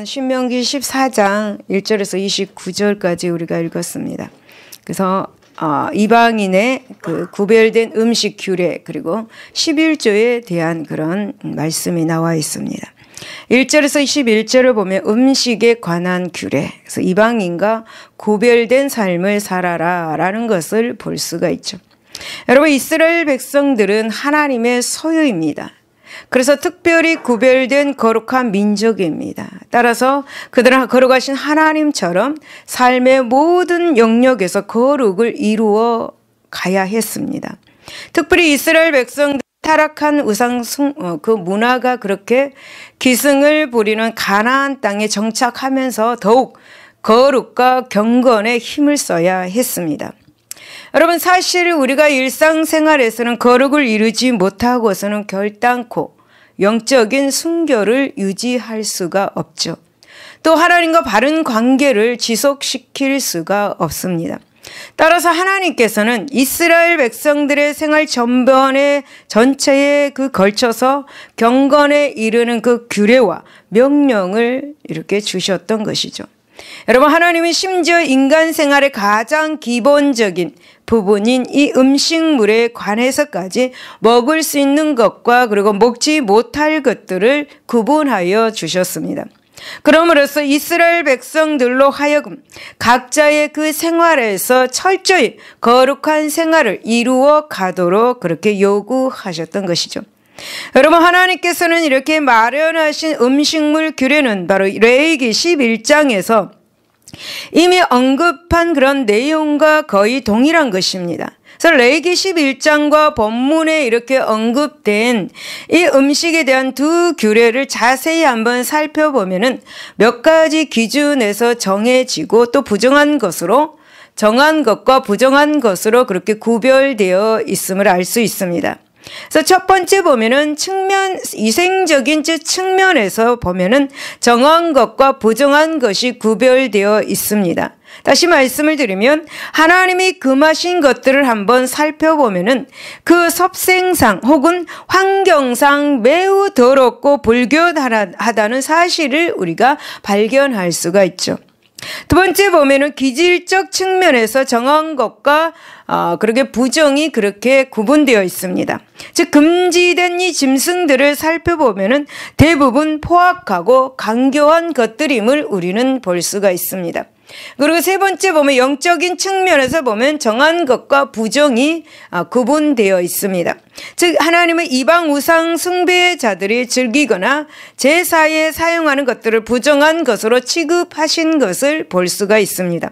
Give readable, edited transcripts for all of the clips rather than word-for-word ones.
오늘은 신명기 14장 1절에서 29절까지 우리가 읽었습니다. 그래서 이방인의 그 구별된 음식 규례 그리고 11조에 대한 그런 말씀이 나와 있습니다. 1절에서 21절을 보면 음식에 관한 규례, 그래서 이방인과 구별된 삶을 살아라 라는 것을 볼 수가 있죠. 여러분, 이스라엘 백성들은 하나님의 소유입니다. 그래서 특별히 구별된 거룩한 민족입니다. 따라서 그들은 거룩하신 하나님처럼 삶의 모든 영역에서 거룩을 이루어 가야 했습니다. 특별히 이스라엘 백성들 타락한 우상 그 문화가 그렇게 기승을 부리는 가나안 땅에 정착하면서 더욱 거룩과 경건에 힘을 써야 했습니다. 여러분, 사실 우리가 일상생활에서는 거룩을 이루지 못하고서는 결단코 영적인 순결을 유지할 수가 없죠. 또 하나님과 바른 관계를 지속시킬 수가 없습니다. 따라서 하나님께서는 이스라엘 백성들의 생활 전체에 걸쳐서 경건에 이르는 그 규례와 명령을 이렇게 주셨던 것이죠. 여러분, 하나님은 심지어 인간 생활의 가장 기본적인 부분인 이 음식물에 관해서까지 먹을 수 있는 것과 그리고 먹지 못할 것들을 구분하여 주셨습니다. 그러므로써 이스라엘 백성들로 하여금 각자의 그 생활에서 철저히 거룩한 생활을 이루어 가도록 그렇게 요구하셨던 것이죠. 여러분, 하나님께서는 이렇게 마련하신 음식물 규례는 바로 레위기 11장에서 이미 언급한 그런 내용과 거의 동일한 것입니다. 그래서 레위기 11장과 본문에 이렇게 언급된 이 음식에 대한 두 규례를 자세히 한번 살펴보면은 몇 가지 기준에서 정해지고 또 부정한 것과 부정한 것으로 그렇게 구별되어 있음을 알 수 있습니다. 그래서 첫 번째 보면은 위생적인 측면에서 보면은 정한 것과 부정한 것이 구별되어 있습니다. 다시 말씀을 드리면 하나님이 금하신 것들을 한번 살펴보면은 그 섭생상 혹은 환경상 매우 더럽고 불교하다는 사실을 우리가 발견할 수가 있죠. 두 번째 보면은 기질적 측면에서 정한 것과 그렇게 부정이 그렇게 구분되어 있습니다. 즉, 금지된 이 짐승들을 살펴보면은 대부분 포악하고 강교한 것들임을 우리는 볼 수가 있습니다. 그리고 세 번째 보면 영적인 측면에서 보면 정한 것과 부정이 구분되어 있습니다. 즉, 하나님은 이방 우상 숭배자들이 즐기거나 제사에 사용하는 것들을 부정한 것으로 취급하신 것을 볼 수가 있습니다.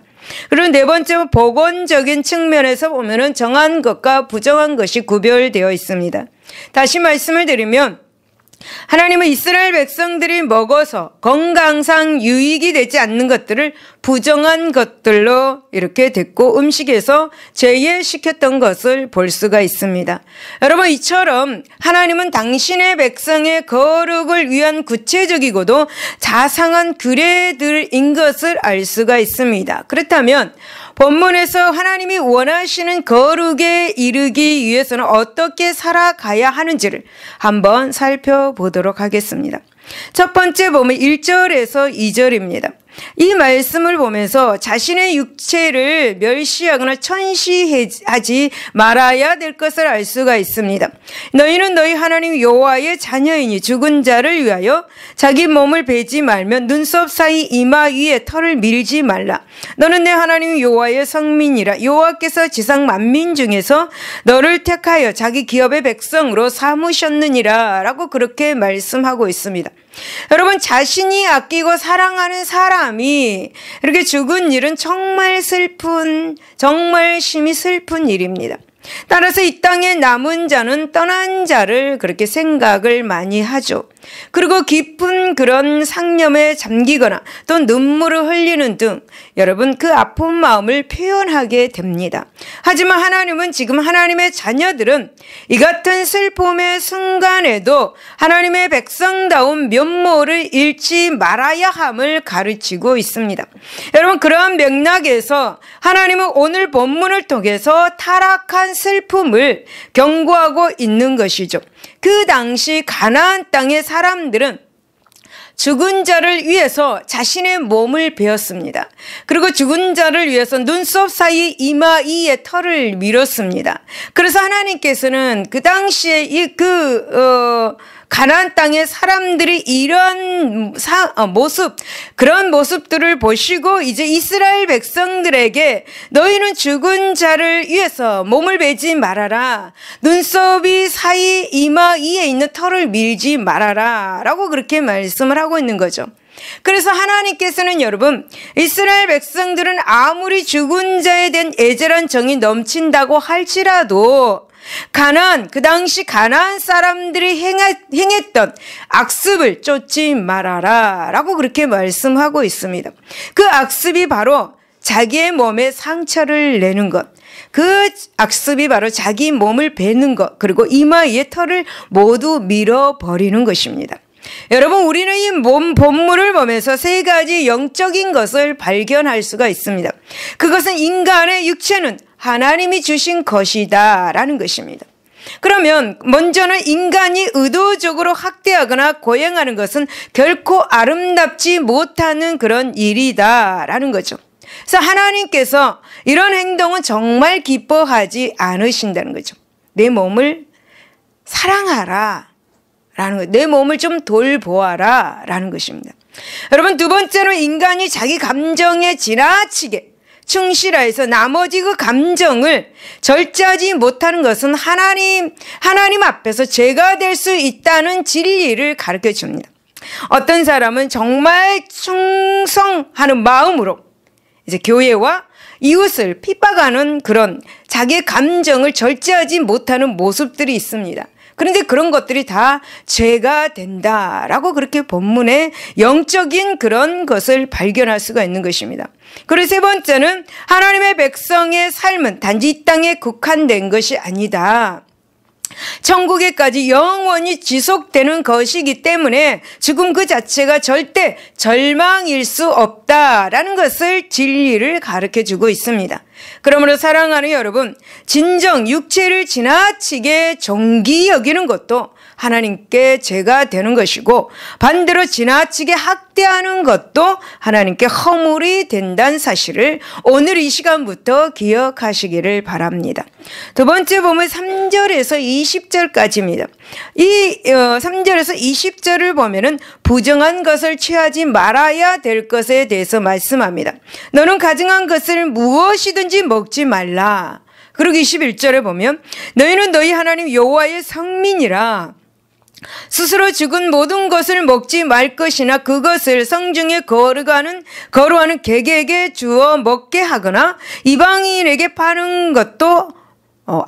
그리고 네 번째는 복원적인 측면에서 보면은 정한 것과 부정한 것이 구별되어 있습니다. 다시 말씀을 드리면 하나님은 이스라엘 백성들이 먹어서 건강상 유익이 되지 않는 것들을 부정한 것들로 이렇게 됐고 음식에서 제외시켰던 것을 볼 수가 있습니다. 여러분, 이처럼 하나님은 당신의 백성의 거룩을 위한 구체적이고도 자상한 규례들인 것을 알 수가 있습니다. 그렇다면 본문에서 하나님이 원하시는 거룩에 이르기 위해서는 어떻게 살아가야 하는지를 한번 살펴보도록 하겠습니다. 첫 번째 보면 1절에서 2절입니다. 이 말씀을 보면서 자신의 육체를 멸시하거나 천시하지 말아야 될 것을 알 수가 있습니다. 너희는 너희 하나님 여호와의 자녀이니 죽은 자를 위하여 자기 몸을 베지 말며 눈썹 사이 이마 위에 털을 밀지 말라. 너는 내 하나님 여호와의 성민이라. 여호와께서 지상 만민 중에서 너를 택하여 자기 기업의 백성으로 삼으셨느니라 라고 그렇게 말씀하고 있습니다. 여러분, 자신이 아끼고 사랑하는 사람이 이렇게 죽은 일은 정말 심히 슬픈 일입니다. 따라서 이 땅에 남은 자는 떠난 자를 그렇게 생각을 많이 하죠. 그리고 깊은 그런 상념에 잠기거나 또 눈물을 흘리는 등 여러분 그 아픈 마음을 표현하게 됩니다. 하지만 하나님은 지금 하나님의 자녀들은 이 같은 슬픔의 순간에도 하나님의 백성다운 면모를 잃지 말아야 함을 가르치고 있습니다. 여러분, 그러한 맥락에서 하나님은 오늘 본문을 통해서 타락한 슬픔을 경고하고 있는 것이죠. 그 당시 가나안 땅의 사람들은 죽은 자를 위해서 자신의 몸을 베었습니다. 그리고 죽은 자를 위해서 눈썹 사이 이마이에 털을 밀었습니다. 그래서 하나님께서는 그 당시에 가나안 땅의 사람들이 이런 모습, 그런 모습들을 보시고 이제 이스라엘 백성들에게 너희는 죽은 자를 위해서 몸을 베지 말아라. 눈썹이 사이 이마이에 있는 털을 밀지 말아라. 라고 그렇게 말씀을 하고 있는 거죠. 그래서 하나님께서는 여러분, 이스라엘 백성들은 아무리 죽은 자에 대한 애절한 정이 넘친다고 할지라도 그 당시 가나안 사람들이 행했던 악습을 쫓지 말아라 라고 그렇게 말씀하고 있습니다. 그 악습이 바로 자기의 몸에 상처를 내는 것, 그 악습이 바로 자기 몸을 베는 것, 그리고 이마에 털을 모두 밀어버리는 것입니다. 여러분, 우리는 이 본문을 보면서 세 가지 영적인 것을 발견할 수가 있습니다. 그것은 인간의 육체는 하나님이 주신 것이다 라는 것입니다. 그러면 먼저는 인간이 의도적으로 학대하거나 고행하는 것은 결코 아름답지 못하는 그런 일이다 라는 거죠. 그래서 하나님께서 이런 행동은 정말 기뻐하지 않으신다는 거죠. 내 몸을 사랑하라 라는 것, 내 몸을 좀 돌보아라 라는 것입니다. 여러분, 두 번째로 인간이 자기 감정에 지나치게 충실해서 나머지 그 감정을 절제하지 못하는 것은 하나님 앞에서 죄가 될 수 있다는 진리를 가르쳐 줍니다. 어떤 사람은 정말 충성하는 마음으로 이제 교회와 이웃을 핍박하는 그런 자기의 감정을 절제하지 못하는 모습들이 있습니다. 그런데 그런 것들이 다 죄가 된다라고 그렇게 본문에 영적인 그런 것을 발견할 수가 있는 것입니다. 그리고 세 번째는 하나님의 백성의 삶은 단지 이 땅에 국한된 것이 아니다. 천국에까지 영원히 지속되는 것이기 때문에 죽음 그 자체가 절대 절망일 수 없다라는 것을 진리를 가르쳐주고 있습니다. 그러므로 사랑하는 여러분, 진정 육체를 지나치게 존귀 여기는 것도 하나님께 죄가 되는 것이고, 반대로 지나치게 학대하는 것도 하나님께 허물이 된다는 사실을 오늘 이 시간부터 기억하시기를 바랍니다. 두 번째 보면 3절에서 20절까지입니다. 이 3절에서 20절을 보면은 부정한 것을 취하지 말아야 될 것에 대해서 말씀합니다. 너는 가증한 것을 무엇이든지 먹지 말라. 그리고 21절에 보면 너희는 너희 하나님 여호와의 성민이라. 스스로 죽은 모든 것을 먹지 말 것이나 그것을 성중에 거루하는 객에게 주어 먹게 하거나 이방인에게 파는 것도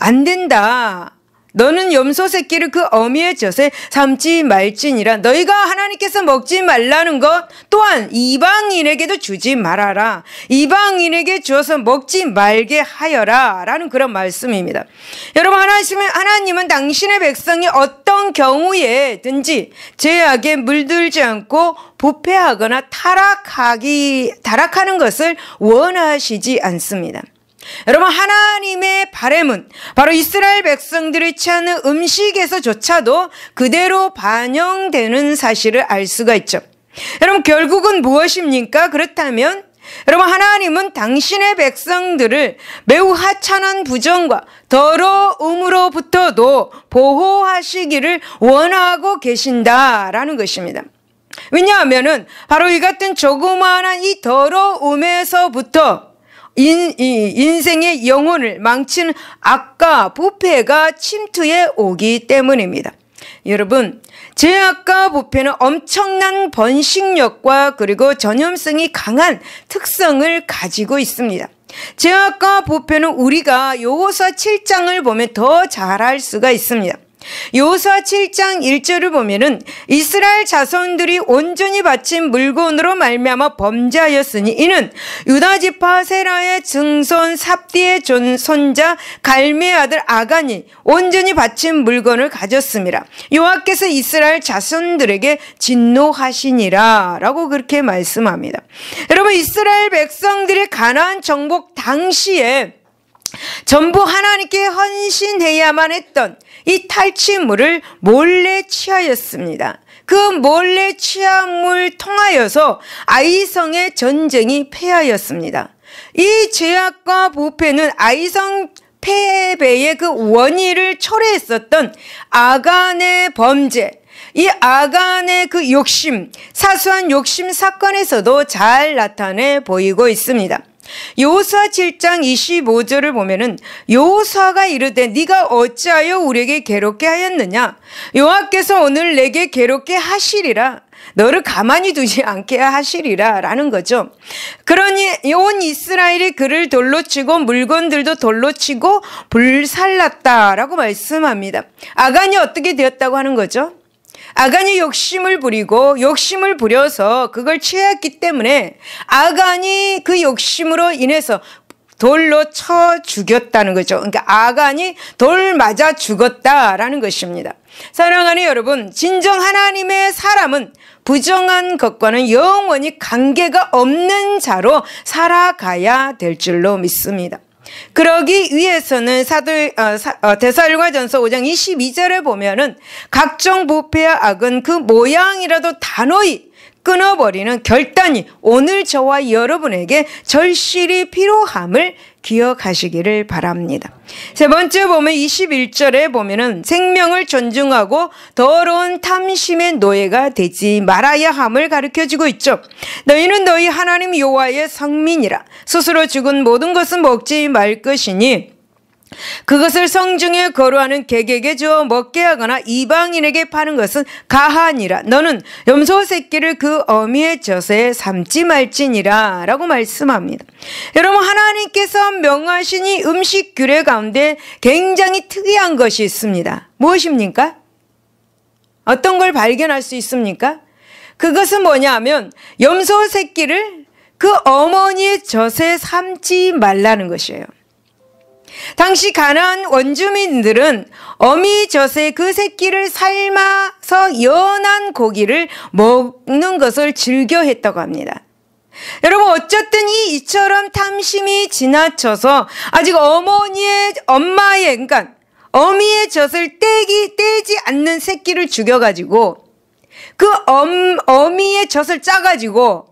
안 된다. 너는 염소 새끼를 그 어미의 젖에 삼지 말지니라. 너희가 하나님께서 먹지 말라는 것 또한 이방인에게도 주지 말아라. 이방인에게 주어서 먹지 말게 하여라 라는 그런 말씀입니다. 여러분, 하나님은 당신의 백성이 어떤 경우에든지 죄악에 물들지 않고 부패하거나 타락하는 것을 원하시지 않습니다. 여러분, 하나님의 바람은 바로 이스라엘 백성들이 취하는 음식에서조차도 그대로 반영되는 사실을 알 수가 있죠. 여러분, 결국은 무엇입니까? 그렇다면 여러분, 하나님은 당신의 백성들을 매우 하찮은 부정과 더러움으로부터도 보호하시기를 원하고 계신다라는 것입니다. 왜냐하면은 바로 이 같은 조그마한 이 더러움에서부터 인생의 영혼을 망치는 악과 부패가 침투해 오기 때문입니다. 여러분, 죄악과 부패는 엄청난 번식력과 그리고 전염성이 강한 특성을 가지고 있습니다. 죄악과 부패는 우리가 여호수아 7장을 보면 더 잘 알 수가 있습니다. 여호수아 7장 1절을 보면은 이스라엘 자손들이 온전히 바친 물건으로 말미암아 범죄하였으니 이는 유다 지파 세라의 증손 삽디의 손자 갈미의 아들 아간이 온전히 바친 물건을 가졌습니다. 여호와께서 이스라엘 자손들에게 진노하시니라 라고 그렇게 말씀합니다. 여러분, 이스라엘 백성들이 가나안 정복 당시에 전부 하나님께 헌신해야만 했던 이 탈취물을 몰래 취하였습니다. 그 몰래 취함을 통하여서 아이성의 전쟁이 패하였습니다. 이 죄악과 부패는 아이성 패배의 그 원인을 초래했었던 아간의 범죄, 이 아간의 그 욕심, 사소한 욕심 사건에서도 잘 나타내 보이고 있습니다. 여호수아 7장 25절을 보면은 여호수아가 이르되 네가 어찌하여 우리에게 괴롭게 하였느냐? 여호와께서 오늘 내게 괴롭게 하시리라. 너를 가만히 두지 않게 하시리라 라는 거죠. 그러니 온 이스라엘이 그를 돌로 치고 물건들도 돌로 치고 불살랐다라고 말씀합니다. 아간이 어떻게 되었다고 하는 거죠? 아간이 욕심을 부리고 욕심을 부려서 그걸 취했기 때문에 아간이 그 욕심으로 인해서 돌로 쳐 죽였다는 거죠. 그러니까 아간이 돌 맞아 죽었다라는 것입니다. 사랑하는 여러분, 진정 하나님의 사람은 부정한 것과는 영원히 관계가 없는 자로 살아가야 될 줄로 믿습니다. 그러기 위해서는 데살로니가전서 5장 22절에 보면은 각종 부패와 악은 그 모양이라도 단호히 끊어버리는 결단이 오늘 저와 여러분에게 절실히 필요함을 기억하시기를 바랍니다. 세 번째 보면 21절에 보면은 생명을 존중하고 더러운 탐심의 노예가 되지 말아야 함을 가르쳐주고 있죠. 너희는 너희 하나님 여호와의 성민이라. 스스로 죽은 모든 것은 먹지 말 것이니 그것을 성중에 거루하는 객에게 주어 먹게 하거나 이방인에게 파는 것은 가하니라. 너는 염소 새끼를 그 어미의 젖에 삶지 말지니라 라고 말씀합니다. 여러분, 하나님께서 명하신 이 음식 규례 가운데 굉장히 특이한 것이 있습니다. 무엇입니까? 어떤 걸 발견할 수 있습니까? 그것은 뭐냐 하면 염소 새끼를 그 어머니의 젖에 삶지 말라는 것이에요. 당시 가나안 원주민들은 어미 젖에 그 새끼를 삶아서 연한 고기를 먹는 것을 즐겨했다고 합니다. 여러분, 어쨌든 이처럼 탐심이 지나쳐서 아직 엄마의 그러니까 어미의 젖을 떼지 않는 새끼를 죽여가지고 그 어미의 젖을 짜가지고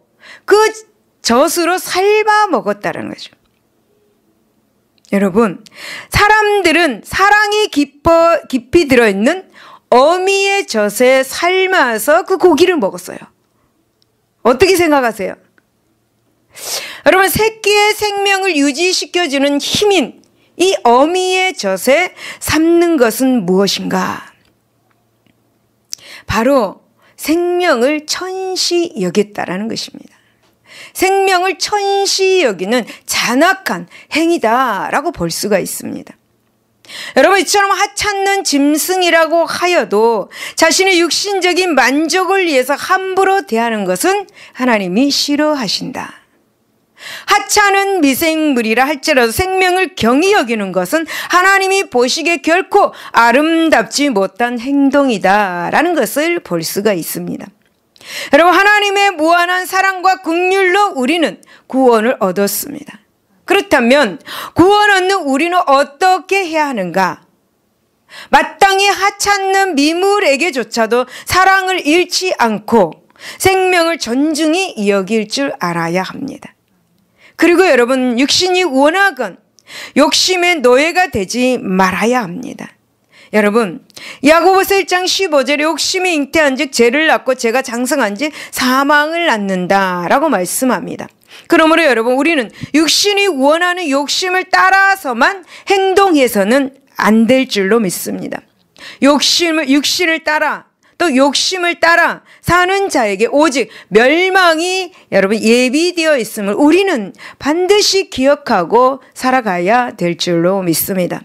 그 젖으로 삶아 먹었다는 거죠. 여러분, 사람들은 사랑이 깊이 들어있는 어미의 젖에 삶아서 그 고기를 먹었어요. 어떻게 생각하세요? 여러분, 새끼의 생명을 유지시켜주는 힘인 이 어미의 젖에 삶는 것은 무엇인가? 바로 생명을 천시 여겼다라는 것입니다. 생명을 천시 여기는 잔악한 행위다라고 볼 수가 있습니다. 여러분, 이처럼 하찮는 짐승이라고 하여도 자신의 육신적인 만족을 위해서 함부로 대하는 것은 하나님이 싫어하신다. 하찮은 미생물이라 할지라도 생명을 경히 여기는 것은 하나님이 보시기에 결코 아름답지 못한 행동이다라는 것을 볼 수가 있습니다. 여러분, 하나님의 무한한 사랑과 긍휼로 우리는 구원을 얻었습니다. 그렇다면 구원 얻는 우리는 어떻게 해야 하는가? 마땅히 하찮는 미물에게조차도 사랑을 잃지 않고 생명을 존중히 여길 줄 알아야 합니다. 그리고 여러분, 육신이 원하건 욕심의 노예가 되지 말아야 합니다. 여러분, 야고보서 1장 15절에 욕심이 잉태한 즉 죄를 낳고 죄가 장성한 즉 사망을 낳는다라고 말씀합니다. 그러므로 여러분, 우리는 육신이 원하는 욕심을 따라서만 행동해서는 안 될 줄로 믿습니다. 육신을 따라 또 욕심을 따라 사는 자에게 오직 멸망이 여러분 예비되어 있음을 우리는 반드시 기억하고 살아가야 될 줄로 믿습니다.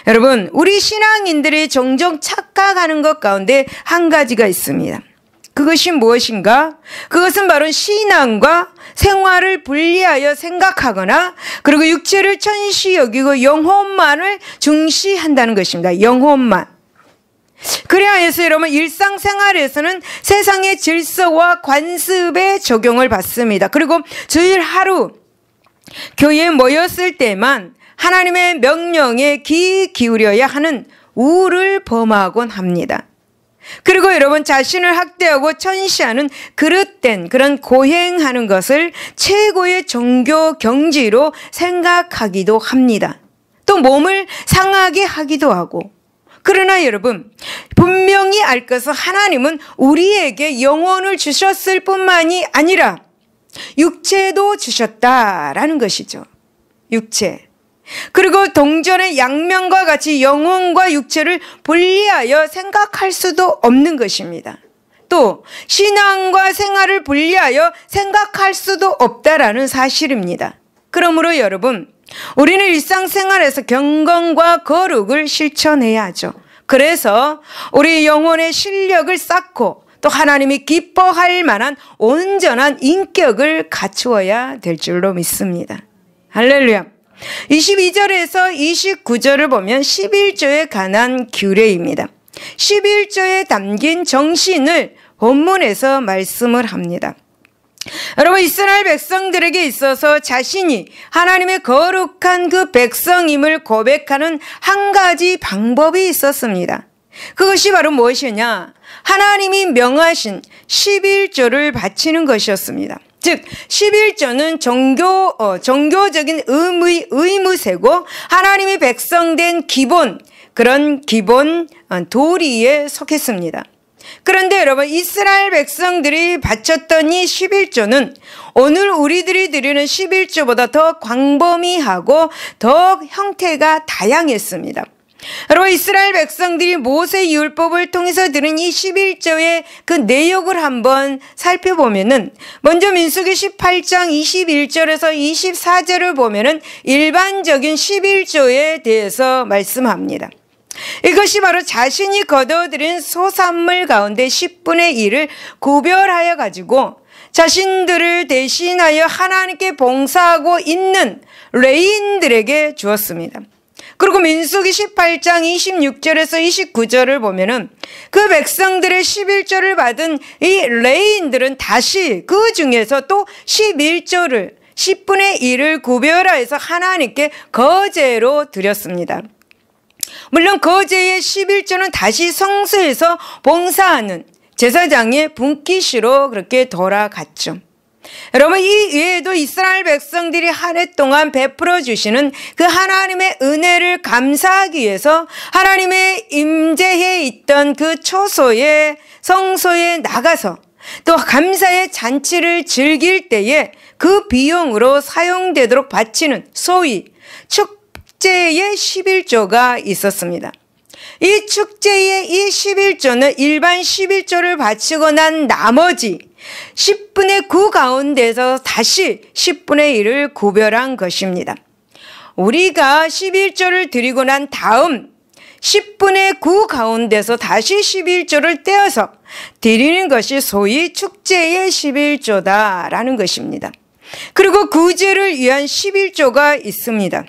여러분, 우리 신앙인들이 종종 착각하는 것 가운데 한 가지가 있습니다. 그것이 무엇인가? 그것은 바로 신앙과 생활을 분리하여 생각하거나 그리고 육체를 천시 여기고 영혼만을 중시한다는 것입니다. 영혼만. 그래야 해서 여러분, 일상생활에서는 세상의 질서와 관습에 적용을 받습니다. 그리고 주일 하루 교회에 모였을 때만 하나님의 명령에 귀 기울여야 하는 우를 범하곤 합니다. 그리고 여러분 자신을 학대하고 천시하는 그릇된 그런 고행하는 것을 최고의 종교 경지로 생각하기도 합니다. 또 몸을 상하게 하기도 하고. 그러나 여러분 분명히 알 것은 하나님은 우리에게 영혼을 주셨을 뿐만이 아니라 육체도 주셨다라는 것이죠. 육체. 그리고 동전의 양면과 같이 영혼과 육체를 분리하여 생각할 수도 없는 것입니다. 또 신앙과 생활을 분리하여 생각할 수도 없다라는 사실입니다. 그러므로 여러분 우리는 일상생활에서 경건과 거룩을 실천해야죠. 그래서 우리 영혼의 실력을 쌓고 또 하나님이 기뻐할 만한 온전한 인격을 갖추어야 될 줄로 믿습니다. 할렐루야. 22절에서 29절을 보면 11조에 관한 규례입니다. 11조에 담긴 정신을 본문에서 말씀을 합니다. 여러분 이스라엘 백성들에게 있어서 자신이 하나님의 거룩한 그 백성임을 고백하는 한 가지 방법이 있었습니다. 그것이 바로 무엇이냐? 하나님이 명하신 11조를 바치는 것이었습니다. 즉 11조는 종교적인 의무세고 하나님의 백성된 그런 기본 도리에 속했습니다. 그런데 여러분 이스라엘 백성들이 바쳤던 이 11조는 오늘 우리들이 드리는 11조보다 더 광범위하고 더 형태가 다양했습니다. 여러분 이스라엘 백성들이 모세 율법을 통해서 들은 이 11조의 그 내용을 한번 살펴보면은 먼저 민수기 18장 21절에서 24절을 보면은 일반적인 11조에 대해서 말씀합니다. 이것이 바로 자신이 거둬들인 소산물 가운데 10분의 1을 구별하여 가지고 자신들을 대신하여 하나님께 봉사하고 있는 레위인들에게 주었습니다. 그리고 민수기 18장 26절에서 29절을 보면은 그 백성들의 11조를 받은 이 레위인들은 다시 그 중에서 또 11조를 10분의 1을 구별하여서 하나님께 거제로 드렸습니다. 물론 거제의 11조는 다시 성소에서 봉사하는 제사장의 분깃으로 그렇게 돌아갔죠. 여러분 이 외에도 이스라엘 백성들이 한 해 동안 베풀어 주시는 그 하나님의 은혜를 감사하기 위해서 하나님의 임재해 있던 그 초소에 성소에 나가서 또 감사의 잔치를 즐길 때에 그 비용으로 사용되도록 바치는 소위 축제의 11조가 있었습니다. 이 축제의 이 11조는 일반 11조를 바치고 난 나머지 10분의 9 가운데서 다시 10분의 1을 구별한 것입니다. 우리가 11조를 드리고 난 다음 10분의 9 가운데서 다시 11조를 떼어서 드리는 것이 소위 축제의 11조다라는 것입니다. 그리고 구제를 위한 11조가 있습니다.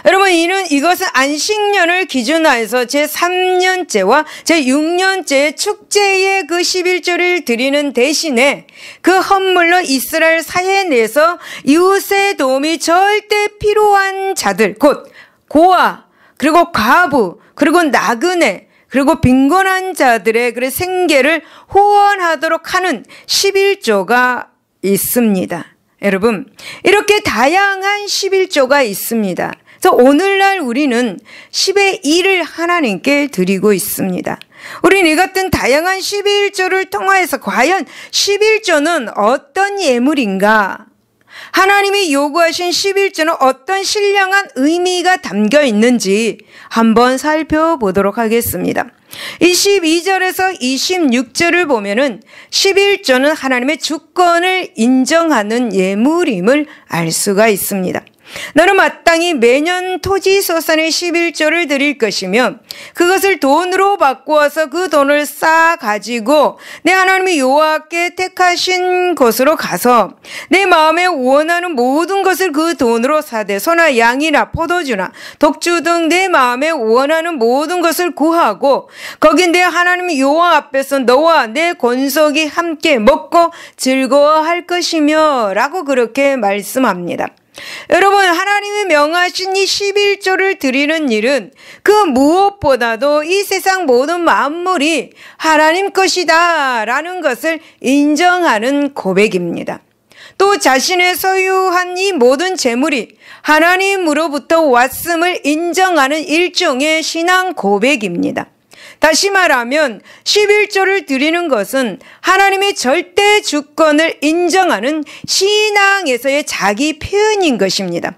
여러분 이것은 안식년을 기준하여서 제3년째와 제6년째 축제의 그 11조를 드리는 대신에 그 헌물로 이스라엘 사회 내에서 이웃의 도움이 절대 필요한 자들 곧 고아 그리고 과부 그리고 나그네 그리고 빈곤한 자들의 그 생계를 후원하도록 하는 11조가 있습니다. 여러분 이렇게 다양한 11조가 있습니다. 그래서 오늘날 우리는 10의 1을 하나님께 드리고 있습니다. 우리는 이 같은 다양한 11조를 통하여서 과연 11조는 어떤 예물인가? 하나님이 요구하신 11조는 어떤 신령한 의미가 담겨 있는지 한번 살펴보도록 하겠습니다. 22절에서 26절을 보면은 11조는 하나님의 주권을 인정하는 예물임을 알 수가 있습니다. 너는 마땅히 매년 토지소산의 11조를 드릴 것이며 그것을 돈으로 바꾸어서 그 돈을 쌓아 가지고 내 하나님이 여호와께 택하신 곳으로 가서 내 마음에 원하는 모든 것을 그 돈으로 사되 소나 양이나 포도주나 독주 등 내 마음에 원하는 모든 것을 구하고 거기 내 하나님 여호와 앞에서 너와 내 권속이 함께 먹고 즐거워할 것이며 라고 그렇게 말씀합니다. 여러분, 하나님이 명하신 이 11조를 드리는 일은 그 무엇보다도 이 세상 모든 만물이 하나님 것이다 라는 것을 인정하는 고백입니다. 또 자신의 소유한 이 모든 재물이 하나님으로부터 왔음을 인정하는 일종의 신앙 고백입니다. 다시 말하면 11조를 드리는 것은 하나님의 절대 주권을 인정하는 신앙에서의 자기 표현인 것입니다.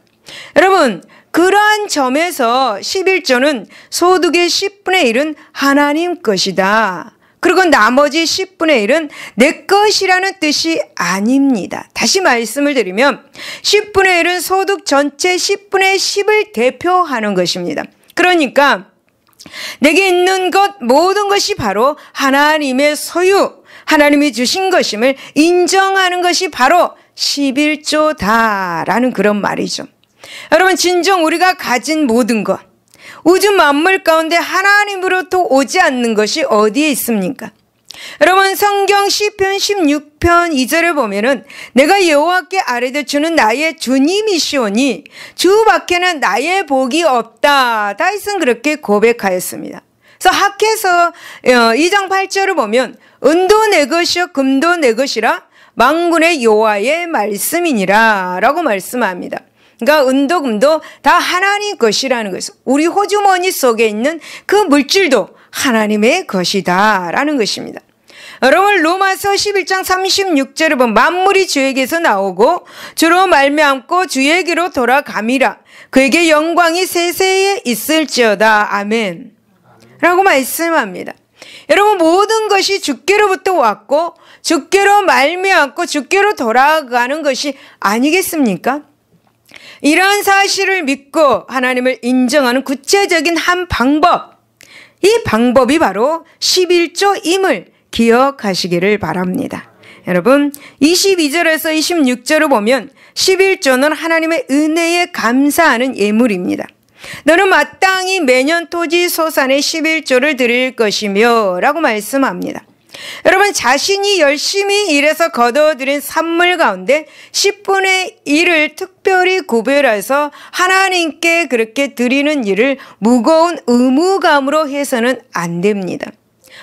여러분, 그러한 점에서 11조는 소득의 10분의 1은 하나님 것이다. 그리고 나머지 10분의 1은 내 것이라는 뜻이 아닙니다. 다시 말씀을 드리면 10분의 1은 소득 전체 10분의 10을 대표하는 것입니다. 그러니까 내게 있는 것 모든 것이 바로 하나님의 소유, 하나님이 주신 것임을 인정하는 것이 바로 11조다라는 그런 말이죠. 여러분, 진정 우리가 가진 모든 것, 우주 만물 가운데 하나님으로부터 오지 않는 것이 어디에 있습니까? 여러분, 성경 시편 16편 2절을 보면은 내가 여호와께 아뢰되 주는 나의 주님이시오니 주 밖에는 나의 복이 없다. 다윗은 그렇게 고백하였습니다. 그래서 학해서 2장 8절을 보면 은도 내 것이요 금도 내 것이라 만군의 여호와의 말씀이니라 라고 말씀합니다. 그러니까 은도 금도 다 하나님 것이라는 것이죠. 우리 호주머니 속에 있는 그 물질도 하나님의 것이다 라는 것입니다. 여러분, 로마서 11장 36절을 보면 만물이 주에게서 나오고 주로 말미암고 주에게로 돌아감이라 그에게 영광이 세세에 있을지어다. 아멘 라고 말씀합니다. 여러분, 모든 것이 주께로부터 왔고 주께로 말미암고 주께로 돌아가는 것이 아니겠습니까? 이러한 사실을 믿고 하나님을 인정하는 구체적인 한 방법, 이 방법이 바로 11조임을 기억하시기를 바랍니다. 여러분, 22절에서 26절을 보면 11조는 하나님의 은혜에 감사하는 예물입니다. 너는 마땅히 매년 토지 소산의 11조를 드릴 것이며 라고 말씀합니다. 여러분, 자신이 열심히 일해서 거둬들인 산물 가운데 10분의 1을 특별히 구별해서 하나님께 그렇게 드리는 일을 무거운 의무감으로 해서는 안 됩니다.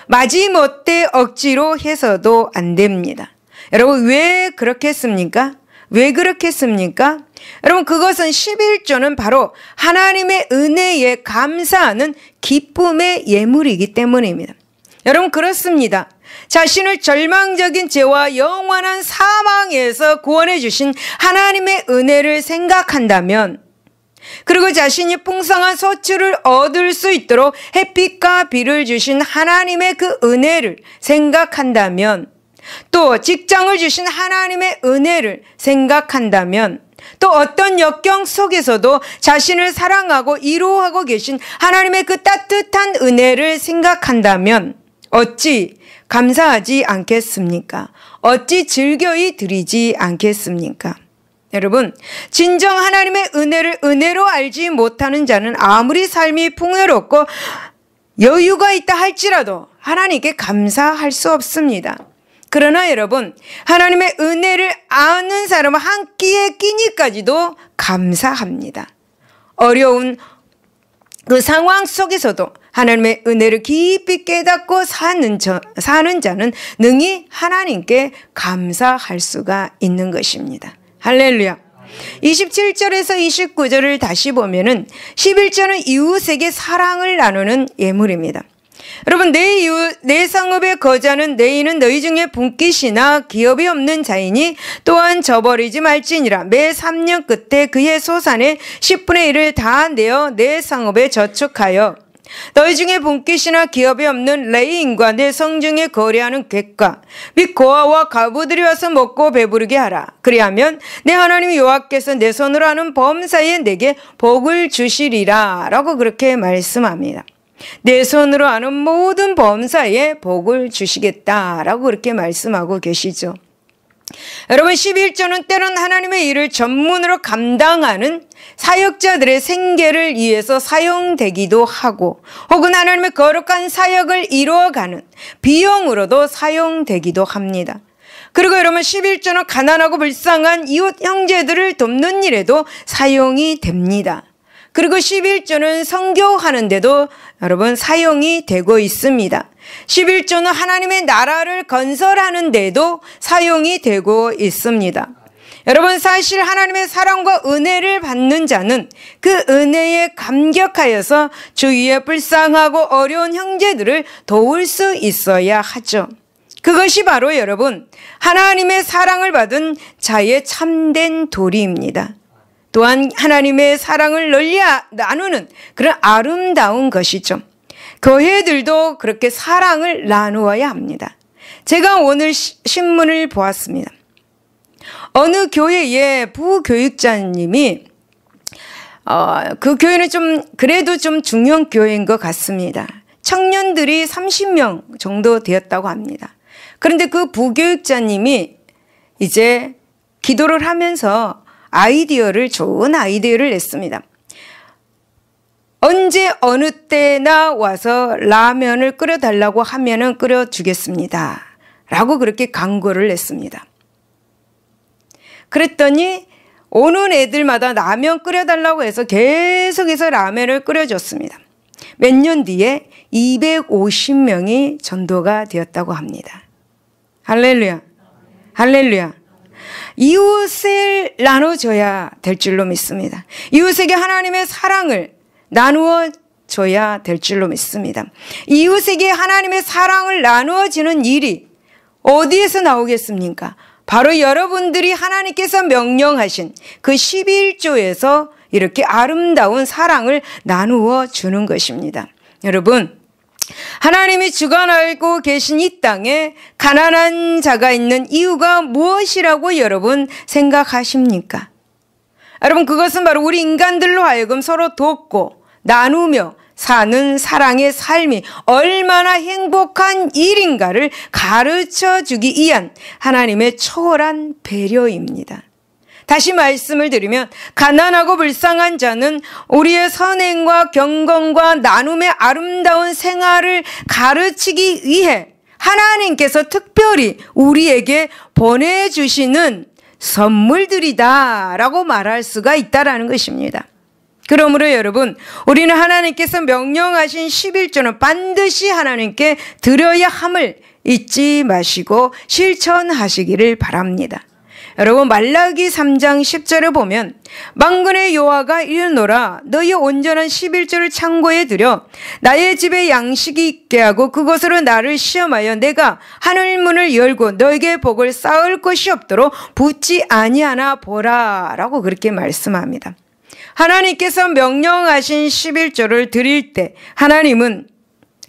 마지못해 억지로 해서도 안 됩니다. 여러분, 왜 그렇게 했습니까? 왜 그렇게 했습니까? 여러분, 그것은 11조는 바로 하나님의 은혜에 감사하는 기쁨의 예물이기 때문입니다. 여러분, 그렇습니다. 자신을 절망적인 죄와 영원한 사망에서 구원해 주신 하나님의 은혜를 생각한다면, 그리고 자신이 풍성한 소출을 얻을 수 있도록 햇빛과 비를 주신 하나님의 그 은혜를 생각한다면, 또 직장을 주신 하나님의 은혜를 생각한다면, 또 어떤 역경 속에서도 자신을 사랑하고 이루어하고 계신 하나님의 그 따뜻한 은혜를 생각한다면 어찌 감사하지 않겠습니까? 어찌 즐거이 드리지 않겠습니까? 여러분, 진정 하나님의 은혜를 은혜로 알지 못하는 자는 아무리 삶이 풍요롭고 여유가 있다 할지라도 하나님께 감사할 수 없습니다. 그러나 여러분, 하나님의 은혜를 아는 사람은 한 끼에 끼니까지도 감사합니다. 어려운 그 상황 속에서도 하나님의 은혜를 깊이 깨닫고 사는 자는 능히 하나님께 감사할 수가 있는 것입니다. 할렐루야. 27절에서 29절을 다시 보면은 11절은 이웃에게 사랑을 나누는 예물입니다. 여러분, 내 성읍의 거자는 내 이는 너희 중에 분깃이나 기업이 없는 자이니 또한 저버리지 말지니라. 매 3년 끝에 그의 소산의 10분의 1을 다 내어 내 성읍에 저축하여 너희 중에 분깃이나 기업이 없는 레위인과 내 성중에 거래하는 객과 및 고아와 과부들이 와서 먹고 배부르게 하라. 그리하면 내 하나님 여호와께서 내 손으로 하는 범사에 내게 복을 주시리라 라고 그렇게 말씀합니다. 내 손으로 하는 모든 범사에 복을 주시겠다라고 그렇게 말씀하고 계시죠. 여러분, 11조는 때론 하나님의 일을 전문으로 감당하는 사역자들의 생계를 위해서 사용되기도 하고, 혹은 하나님의 거룩한 사역을 이루어가는 비용으로도 사용되기도 합니다. 그리고 여러분 11조는 가난하고 불쌍한 이웃 형제들을 돕는 일에도 사용이 됩니다. 그리고 11조는 선교하는 데도 여러분 사용이 되고 있습니다. 11조는 하나님의 나라를 건설하는 데도 사용이 되고 있습니다. 여러분 사실 하나님의 사랑과 은혜를 받는 자는 그 은혜에 감격하여서 주위에 불쌍하고 어려운 형제들을 도울 수 있어야 하죠. 그것이 바로 여러분 하나님의 사랑을 받은 자의 참된 도리입니다. 또한 하나님의 사랑을 널리 나누는 그런 아름다운 것이죠. 교회들도 그렇게 사랑을 나누어야 합니다. 제가 오늘 신문을 보았습니다. 어느 교회의 부교육자님이 그 교회는 좀 그래도 좀 중요한 교회인 것 같습니다. 청년들이 30명 정도 되었다고 합니다. 그런데 그 부교육자님이 이제 기도를 하면서 좋은 아이디어를 냈습니다. 언제 어느 때나 와서 라면을 끓여달라고 하면은 끓여주겠습니다. 라고 그렇게 광고를 냈습니다. 그랬더니 오는 애들마다 라면 끓여달라고 해서 계속해서 라면을 끓여줬습니다. 몇 년 뒤에 250명이 전도가 되었다고 합니다. 할렐루야. 할렐루야. 이웃을 나눠줘야 될 줄로 믿습니다. 이웃에게 하나님의 사랑을 나누어 줘야 될 줄로 믿습니다. 이웃에게 하나님의 사랑을 나누어지는 일이 어디에서 나오겠습니까? 바로 여러분들이 하나님께서 명령하신 그 11조에서 이렇게 아름다운 사랑을 나누어 주는 것입니다. 여러분, 하나님이 주관하고 계신 이 땅에 가난한 자가 있는 이유가 무엇이라고 여러분 생각하십니까? 여러분, 그것은 바로 우리 인간들로 하여금 서로 돕고 나누며 사는 사랑의 삶이 얼마나 행복한 일인가를 가르쳐 주기 위한 하나님의 초월한 배려입니다. 다시 말씀을 드리면 가난하고 불쌍한 자는 우리의 선행과 경건과 나눔의 아름다운 생활을 가르치기 위해 하나님께서 특별히 우리에게 보내주시는 선물들이다라고 말할 수가 있다라는 것입니다. 그러므로 여러분, 우리는 하나님께서 명령하신 11조는 반드시 하나님께 드려야 함을 잊지 마시고 실천하시기를 바랍니다. 여러분, 말라기 3장 10절에 보면 만군의 여호와가 이르노라 너희 온전한 11조를 창고에 들여 나의 집에 양식이 있게 하고 그것으로 나를 시험하여 내가 하늘 문을 열고 너에게 복을 쌓을 것이 없도록 붙지 아니하나 보라 라고 그렇게 말씀합니다. 하나님께서 명령하신 11조를 드릴 때 하나님은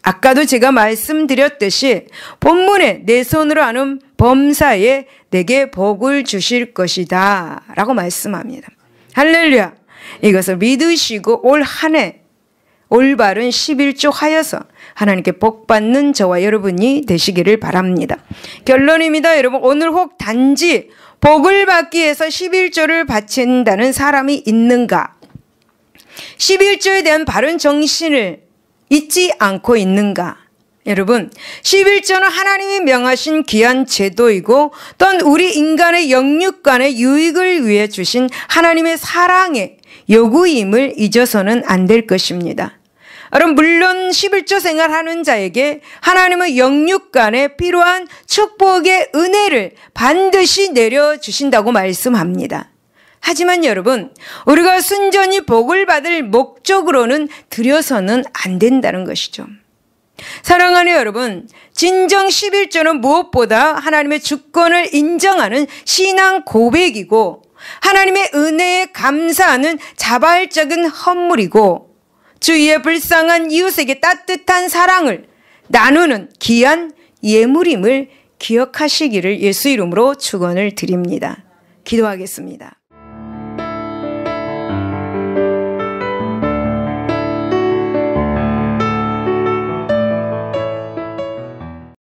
아까도 제가 말씀드렸듯이 본문에 내 손으로 하는 범사에 내게 복을 주실 것이다 라고 말씀합니다. 할렐루야. 이것을 믿으시고 올 한 해 올바른 11조 하여서 하나님께 복 받는 저와 여러분이 되시기를 바랍니다. 결론입니다. 여러분, 오늘 혹 단지 복을 받기 위해서 11조를 바친다는 사람이 있는가? 11조에 대한 바른 정신을 잊지 않고 있는가? 여러분, 11조는 하나님이 명하신 귀한 제도이고 또한 우리 인간의 영육간의 유익을 위해 주신 하나님의 사랑의 요구임을 잊어서는 안 될 것입니다. 여러분, 물론 11조 생활하는 자에게 하나님은 영육간에 필요한 축복의 은혜를 반드시 내려주신다고 말씀합니다. 하지만 여러분, 우리가 순전히 복을 받을 목적으로는 드려서는 안 된다는 것이죠. 사랑하는 여러분, 진정 11조는 무엇보다 하나님의 주권을 인정하는 신앙 고백이고 하나님의 은혜에 감사하는 자발적인 헌물이고 주위의 불쌍한 이웃에게 따뜻한 사랑을 나누는 귀한 예물임을 기억하시기를 예수 이름으로 축원을 드립니다. 기도하겠습니다.